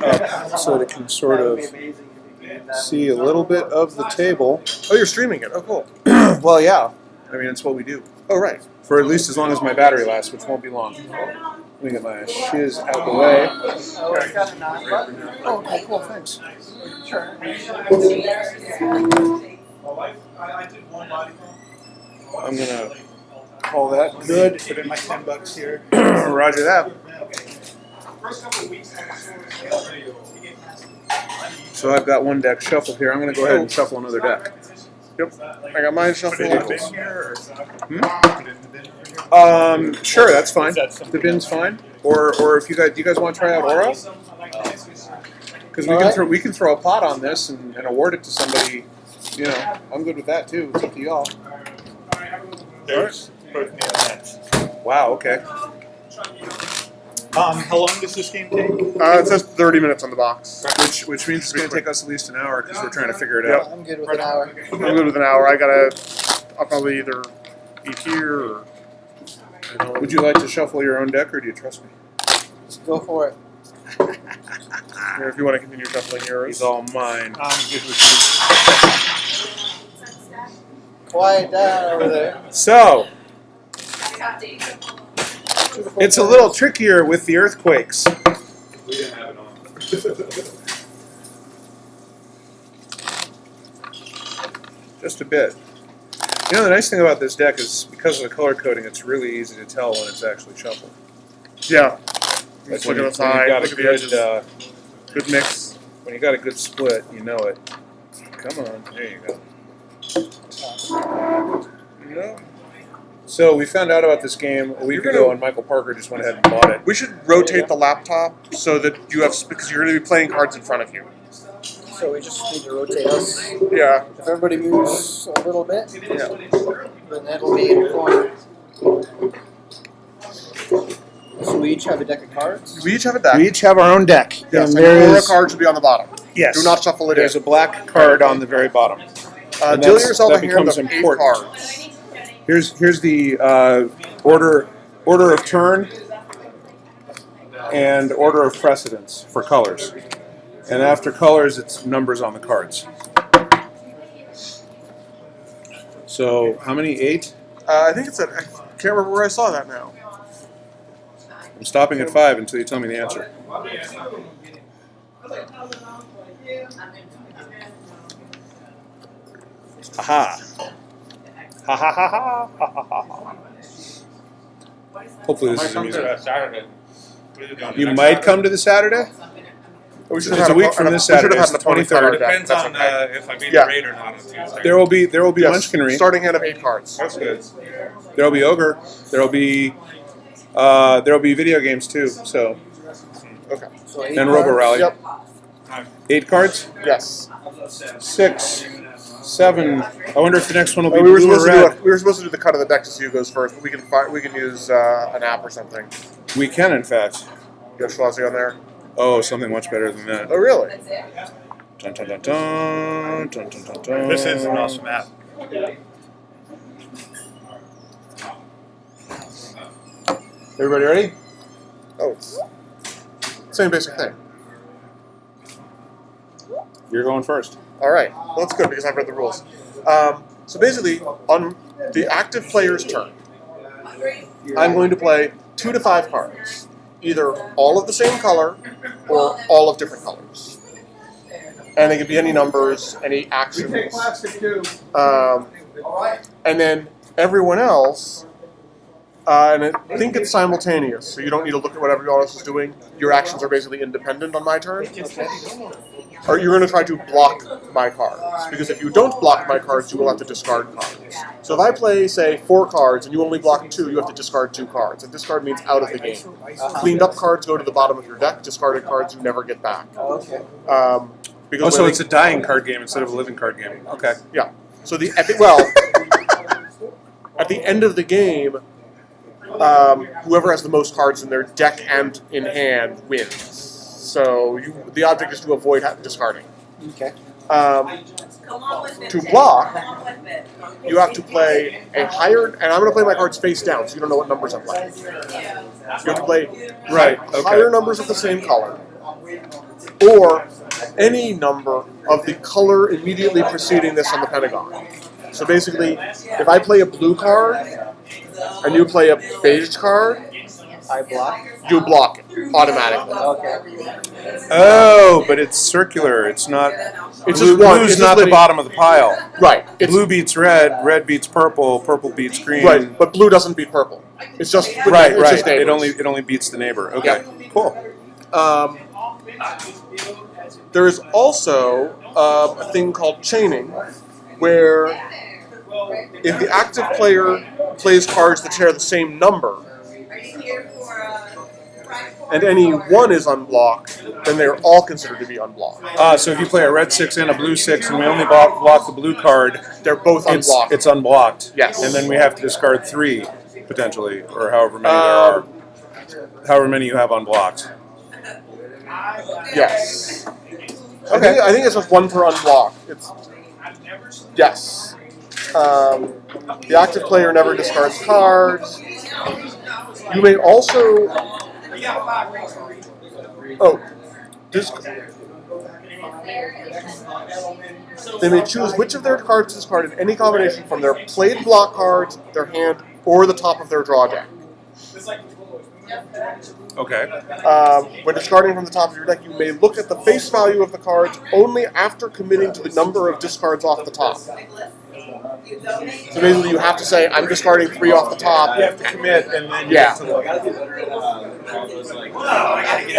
up so that it can sort of see a little bit of the table. Oh, you're streaming it. Oh, cool. Well, yeah. I mean, it's what we do. Oh, right. For at least as long as my battery lasts, which won't be long. Let me get my shiz out the way. Oh, okay, cool, thanks. Sure. I'm going to call that good. Put in my $10 here. Roger that. So I've got one deck shuffled here. I'm going to go ahead and shuffle another deck. Yep. I got mine shuffled. Sure, that's fine. The bin's fine. Or if you guys want to try out Aura, because we can throw a pot on this and award it to somebody. You know, I'm good with that too. It's up to y'all. There's both nets. Wow. Okay. How long does this game take? It says 30 minutes on the box. Which means it's going to take us at least an hour because we're trying to figure it out. I'm good with an hour. I'm good with an hour. I'll probably either eat here or. Would you like to shuffle your own deck, or do you trust me? Go for it. Here, if you want to continue shuffling yours. He's all mine. I'm good with you. Quiet down over there. So, it's a little trickier with the earthquakes. We didn't have it on. Just a bit. You know, the nice thing about this deck is because of the color coding, it's really easy to tell when it's actually shuffled. Yeah. Like Look at the side, look at the edges. Good mix. When you got a good split, you know it. Come on, there you go. No. So we found out about this game a week ago, and Michael Parker just went ahead and bought it. We should rotate the laptop so that you have, because you're going to be playing cards in front of you. So we just need to rotate us. Yeah. If everybody moves a little bit, Yeah. then that'll be in the corner. So we each have a deck of cards. We each have a deck. We each have our own deck. Yes, and and there Aura is card should be on the bottom. yes. Do not shuffle it There's in. a black card on the very bottom. Deal yourself that a hand becomes of 8 important. cards. Here's the order of turn and order of precedence for colors. And after colors, it's numbers on the cards. So how many? 8? I think it's at, I can't remember where I saw that now. I'm stopping at 5 until you tell me the answer. Aha. Ha ha ha ha ha ha ha. Hopefully this is amusing. Saturday. You might come to the Saturday? We should It's have a had week from this Saturday, it's the 23rd. Depends on if I made the raid or not on Tuesday. There will be Yes, Munchkinry. starting hand of 8 cards. That's good. There'll be Ogre. There'll be video games too. So Okay. So 8 and cards. Robo Rally. Yep. 8 cards. Yes. 6, 7. I wonder if the next one will be We were blue or supposed to red. we were supposed to do the cut of the deck to see who goes first, but we can use an app or something. We can, in fact. You have Schlossy on there. Oh, something much better than that. Oh, really? Dun, dun, dun, dun, dun, dun, dun, dun. This is an awesome app. Everybody ready? Oh, it's same basic thing. You're going first. All right. Well, that's good because I've read the rules. So basically, on the active player's turn, I'm going to play 2 to 5 cards, either all of the same color or all of different colors, and they can be any numbers, any actions. And then everyone else, and I think it's simultaneous, so you don't need to look at what everyone else is doing. Your actions are basically independent on my turn. Or you're going to try to block my cards, because if you don't block my cards, you will have to discard cards. So if I play, say, 4 cards and you only block 2, you have to discard 2 cards. And discard means out of the game. Cleaned up cards go to the bottom of your deck. Discarded cards you never get back. Okay. Because So it's a dying card game instead of a living card game. Okay. yeah. So at the end of the game, whoever has the most cards in their deck and in hand wins. So the object is to avoid discarding. Okay. To block, you have to play a higher, and I'm going to play my cards face down, so you don't know what numbers I'm playing. You have to play Right. higher numbers of the same color, or any number of the color immediately preceding this on the pentagon. So basically, if I play a blue card and you play a beige card, I block. you block it automatically. Okay. Oh, but it's circular. It's not. It's Blue, just one. blue's It's not just the letting- bottom of the pile. Right. It's, Blue beats red. Red beats purple. Purple beats green. right, but blue doesn't beat purple. It's just Right. It's Right. just neighbors. It only beats the neighbor. Okay. Cool. There is also a thing called chaining, where if the active player plays cards that share the same number, and any one is unblocked, then they're all considered to be unblocked. So if you play a red 6 and a blue 6, and we only block the blue card, They're both unblocked. it's unblocked. Yes. And then we have to discard 3 potentially, or however many there are. However many you have unblocked. Yes. Okay. I think it's just one per unblock. It's yes. The active player never discards cards. You may also they may choose which of their cards to discard in any combination from their played block cards, their hand, or the top of their draw deck. Okay. When discarding from the top of your deck, you may look at the face value of the cards only after committing to the number of discards off the top. So basically, you have to say, "I'm discarding 3 off the top." You have to commit, and then you Yeah. have to look. And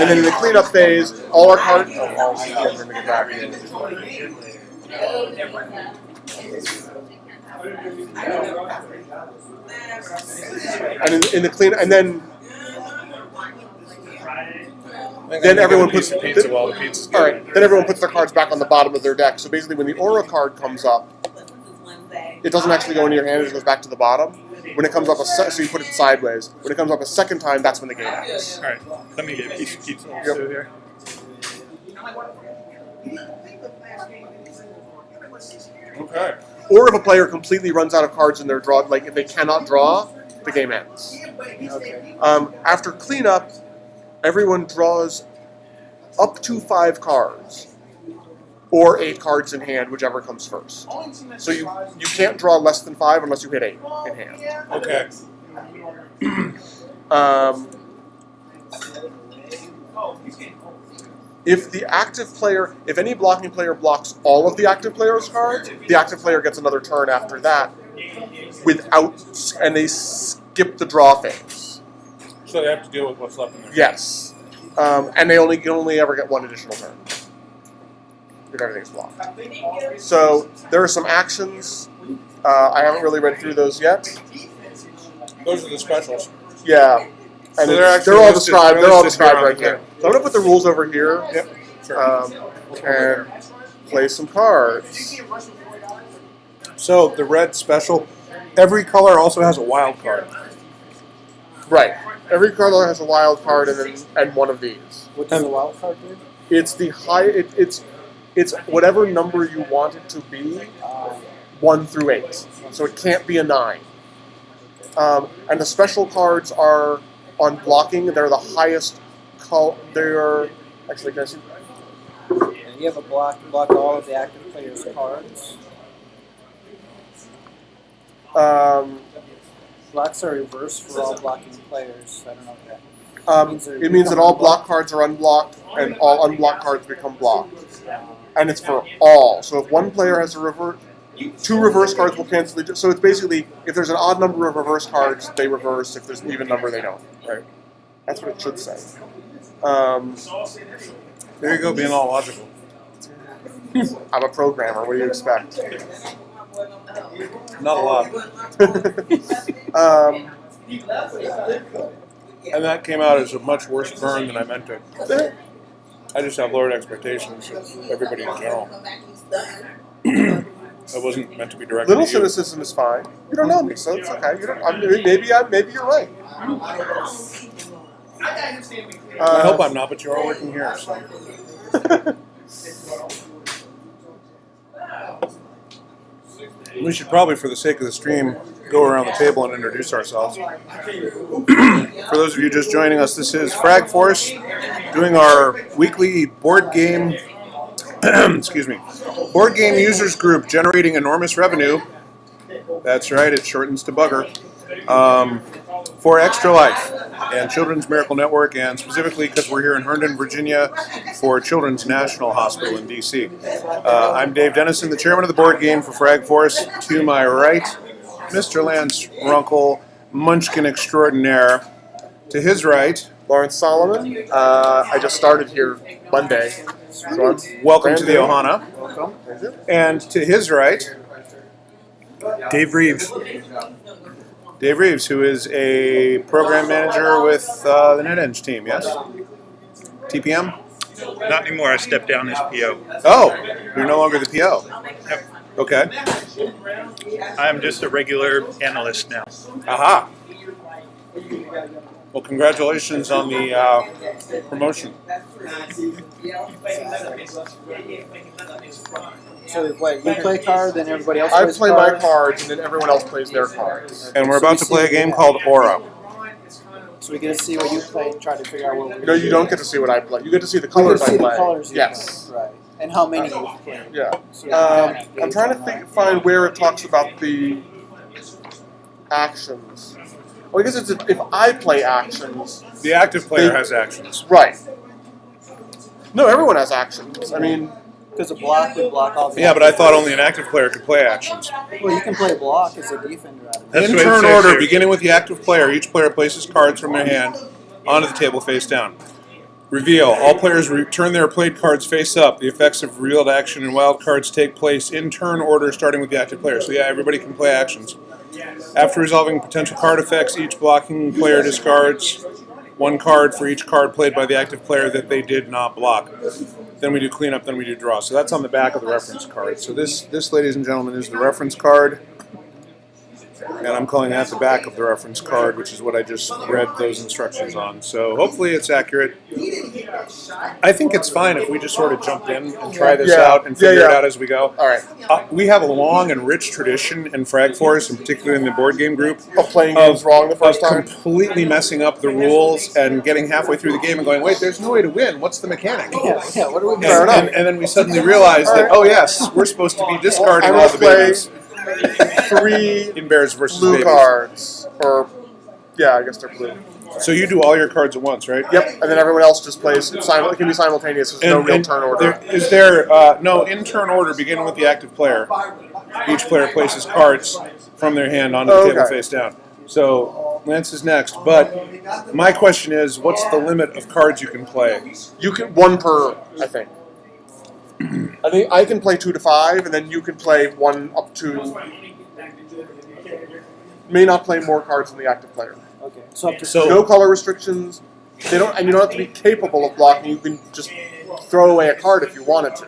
then in the cleanup phase, all our cards. Oh, all I'm gonna get back. And in the clean, and then everyone puts pizza while the pizza's all right. Then everyone puts their cards back on the bottom of their deck. So basically, when the aura card comes up, it doesn't actually go into your hand; it just goes back to the bottom. When it comes up so you put it sideways. When it comes up a second time, that's when the game ends. All right, let me get a piece of pizza Yep. also here. Okay. Or if a player completely runs out of cards in their draw, like if they cannot draw, the game ends. Okay. After cleanup, everyone draws up to 5 cards, or 8 cards in hand, whichever comes first. So you can't draw less than 5 unless you hit 8 in hand. Okay. If any blocking player blocks all of the active player's cards, the active player gets another turn after that, and they skip the draw phase. So they have to deal with what's left in there. Yes, and they can only ever get 1 additional turn if everything's blocked. So there are some actions. I haven't really read through those yet. Those are the specials. Yeah, and So they're all listed- described. They're all listed here described on right the here. thing. So I'm gonna put the rules over here. Yep. Sure. And play some cards. So the red special, every color also has a wild card. Right. Every color has a wild card and one of these. What does the wild card do? It's the high. It's whatever number you want it to be, 1 through 8. So it can't be a 9. And the special cards are on blocking. They're the highest. They're actually. Can I see? And you have a block. You block all of the active players' cards. Blocks are reversed for all blocking players. I don't know if that. It means that all block cards are unblocked, and all unblocked cards become blocked. And it's for all. So if one player has a reverse, 2 reverse cards will cancel each. So it's basically, if there's an odd number of reverse cards, they reverse. If there's an even number, they don't. Right? That's what it should say. There you go, being all logical. I'm a programmer. What do you expect? Not a lot. And that came out as a much worse burn than I meant it. I just have lowered expectations of everybody in general. That wasn't meant to be directed Little at you. cynicism is fine. You don't know me, so it's okay. You don't, maybe you're right. I hope I'm not, but you are working here, so. We should probably, for the sake of the stream, go around the table and introduce ourselves. For those of you just joining us, this is Fragforce doing our weekly board game, excuse me, board game users group generating enormous revenue. That's right, it shortens to bugger. For Extra Life and Children's Miracle Network, and specifically because we're here in Herndon, Virginia for Children's National Hospital in D.C. I'm Dave Dennison, the chairman of the board game for Fragforce. To my right, Mr. Lance Runkle, Munchkin extraordinaire. To his right, Lawrence Solomon. I just started here Monday. So welcome to the Ohana. Welcome. And to his right, Dave Reeves. Dave Reeves, who is a program manager with the NetEng team, yes? TPM? Not anymore. I stepped down as PO. Oh, you're no longer the PO. Yep. Okay. I'm just a regular analyst now. Aha. Well, congratulations on the promotion. So what, you play card, then everybody else I plays play card? my cards, and then everyone else plays their cards. And we're about to play a game called Aura. So we get to see what you play and try to figure out what we're You know, you don't get to see what I play. You get to see the colors I see play. the colors you Yes. play. Right. And how many you've played. Yeah. So you kind of I'm trying to find where it talks about the actions. Well, I guess it's if I play actions. The active player has actions. Right. No, everyone has actions. I mean, because a block would block all the Yeah, but I thought only an active player could play actions. Well, you can play block as a defender out of it. That's In what it turn says order, here. beginning with the active player, each player places cards from their hand onto the table face down. Reveal. All players return their played cards face up. The effects of revealed action and wild cards take place in turn order, starting with the active player. So yeah, everybody can play actions. After resolving potential card effects, each blocking player discards one card for each card played by the active player that they did not block. Then we do cleanup, then we do draw. So that's on the back of the reference card. So this, ladies and gentlemen, is the reference card. And I'm calling that the back of the reference card, which is what I just read those instructions on. So hopefully it's accurate. I think it's fine if we just sort of jump in and try this out and figure it out as we go. all right. We have a long and rich tradition in Fragforce, and particularly in the board game group, Of playing games wrong the first time. completely messing up the rules and getting halfway through the game and going, wait, there's no way to win. What's the mechanic? Yeah, what do we Fair enough. And then we suddenly realize that, oh yes, we're supposed to be discarding I all will the play babies 3 in Bears versus blue babies. cards, or yeah, I guess they're blue. So you do all your cards at once, right? Yep, and then everyone else just plays. It can be simultaneous. There's no real turn order. Is there no in turn order beginning with the active player? Each player places cards from their hand onto the table face down. So Lance is next, but my question is, what's the limit of cards you can play? You can one per, I think. I think I can play 2 to 5, and then you can play 1 up to. May not play more cards than the active player. Okay, so up to So No color restrictions. They don't, and you don't have to be capable of blocking. You can just throw away a card if you wanted to.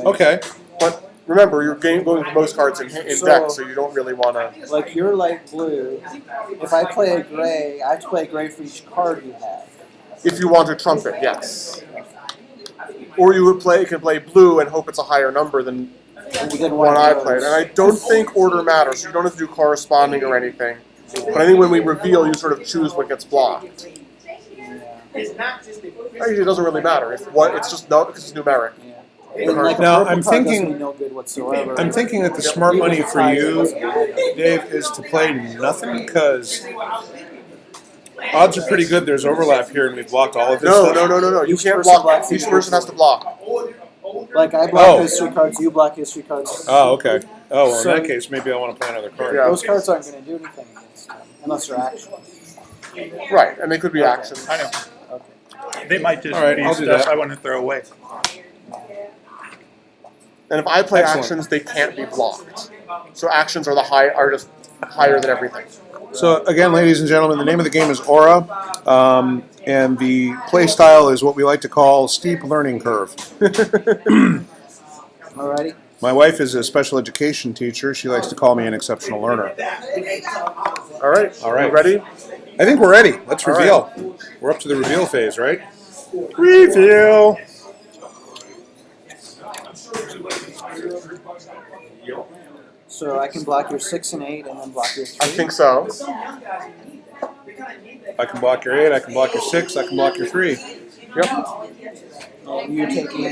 okay. But remember, you're going for most cards in deck, so you don't really want to. like you're light blue. If I play a gray, I have to play a gray for each card you have. If you want to trump it, yes. Or you would can play blue and hope it's a higher number than one I played. And I don't think order matters. You don't have to do corresponding or anything. But I think when we reveal, you sort of choose what gets blocked. Actually, it doesn't really matter. It's just because it's numeric. And like a Now, purple I'm card thinking- doesn't mean no good whatsoever. I'm thinking that the smart money for you, Dave, is to play nothing, because odds are pretty good there's overlap here and we've blocked all of this No. stuff. You Each can't person block. blocks Each each person has to block. Like I block Oh. history cards, you block history cards. Oh, okay. Oh, well, So- in that case, maybe I want to play another card. Yeah. Those cards aren't going to do anything against them unless they're actual. Right, and they could be actions. I know. Okay. They might just All right, be I'll do stuff that. I want to throw away. And if I play Excellent. actions, they can't be blocked. So actions are just higher than everything. So again, ladies and gentlemen, the name of the game is Aura, and the play style is what we like to call steep learning curve. Alrighty. My wife is a special education teacher. She likes to call me an exceptional learner. All right. All right. You ready? I think we're ready. Let's All reveal. We're up to the reveal phase, right? Reveal. So I can block your 6 and 8, and then block your 3. I think so. I can block your 8. I can block your 6. I can block your 3. Yep. You're taking